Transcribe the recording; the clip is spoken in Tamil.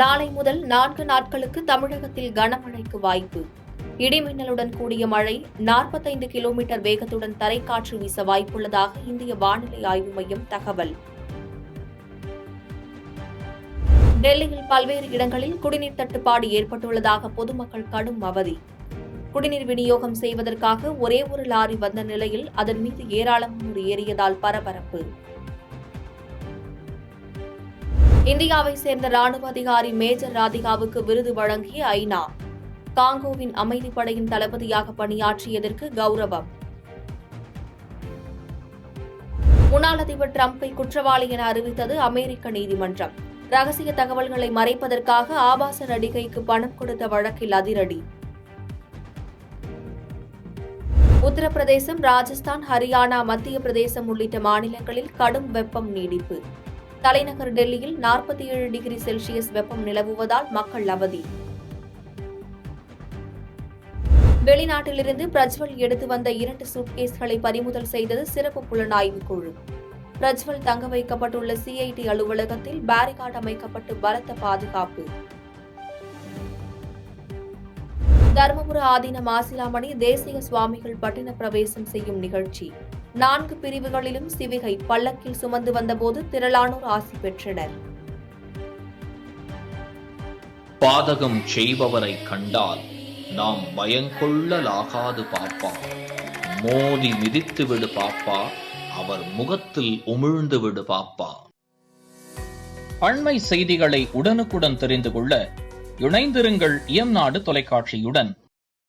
நாளை முதல் 4 நாட்களுக்கு தமிழகத்தில் கனமழைக்கு வாய்ப்பு. இடிமின்னலுடன் கூடிய மழை, 45 கிலோமீட்டர் வேகத்துடன் தரைக்காற்று வீச வாய்ப்புள்ளதாக இந்திய வானிலை ஆய்வு மையம் தகவல். டெல்லியில் பல்வேறு இடங்களில் குடிநீர் தட்டுப்பாடு ஏற்பட்டுள்ளதாக பொதுமக்கள் கடும் அவதி. குடிநீர் விநியோகம் செய்வதற்காக ஒரே ஒரு லாரி வந்த நிலையில் அதன் மீது ஏராளமானோர் ஏறியதால் பரபரப்பு. இந்தியாவை சேர்ந்த ராணுவ அதிகாரி மேஜர் ராதிகாவுக்கு விருது வழங்கிய ஐநா. காங்கோவின் அமைதிப்படையின் தளபதியாக பணியாற்றியதற்கு கௌரவம். முன்னாள் அதிபர் டிரம்பை குற்றவாளி என அறிவித்தது அமெரிக்க நீதிமன்றம். ரகசிய தகவல்களை மறைப்பதற்காக ஆபாச நடிகைக்கு பணம் கொடுத்த வழக்கில் அதிரடி. உத்தரப்பிரதேசம், ராஜஸ்தான், ஹரியானா, மத்திய பிரதேசம் உள்ளிட்ட மாநிலங்களில் கடும் வெப்பம் நீடிப்பு. தலைநகர் டெல்லியில் 47 டிகிரி செல்சியஸ் வெப்பம் நிலவுவதால் மக்கள் அவதி. வெளிநாட்டிலிருந்து பிரஜ்வல் எடுத்து வந்த 2 சூட்கேஸ்களை பறிமுதல் செய்தது சிறப்பு புலனாய்வு குழு. பிரஜ்வல் தங்க வைக்கப்பட்டுள்ள சிஐடி அலுவலகத்தில் பேரிகார்டு அமைக்கப்பட்டு பலத்த பாதுகாப்பு. தருமபுர ஆதீன மாசிலாமணி தேசிய சுவாமிகள் பட்டின பிரவேசம் செய்யும் நிகழ்ச்சி. 4 பிரிவுகளிலும் சிவிகை பல்லக்கில் சுமந்து வந்தபோது திரளானோர் ஆசி பெற்றனர். பாதகம் செய்பவரை கண்டால் நாம் பயங்கொள்ளலாகாது பாப்பா. மோதி மிதித்து விடு பாப்பா, அவர் முகத்தில் உமிழ்ந்து விடு பாப்பா. அண்மை செய்திகளை உடனுக்குடன் தெரிந்து கொள்ள இணைந்திருங்கள் இயம்நாடு தொலைக்காட்சியுடன்.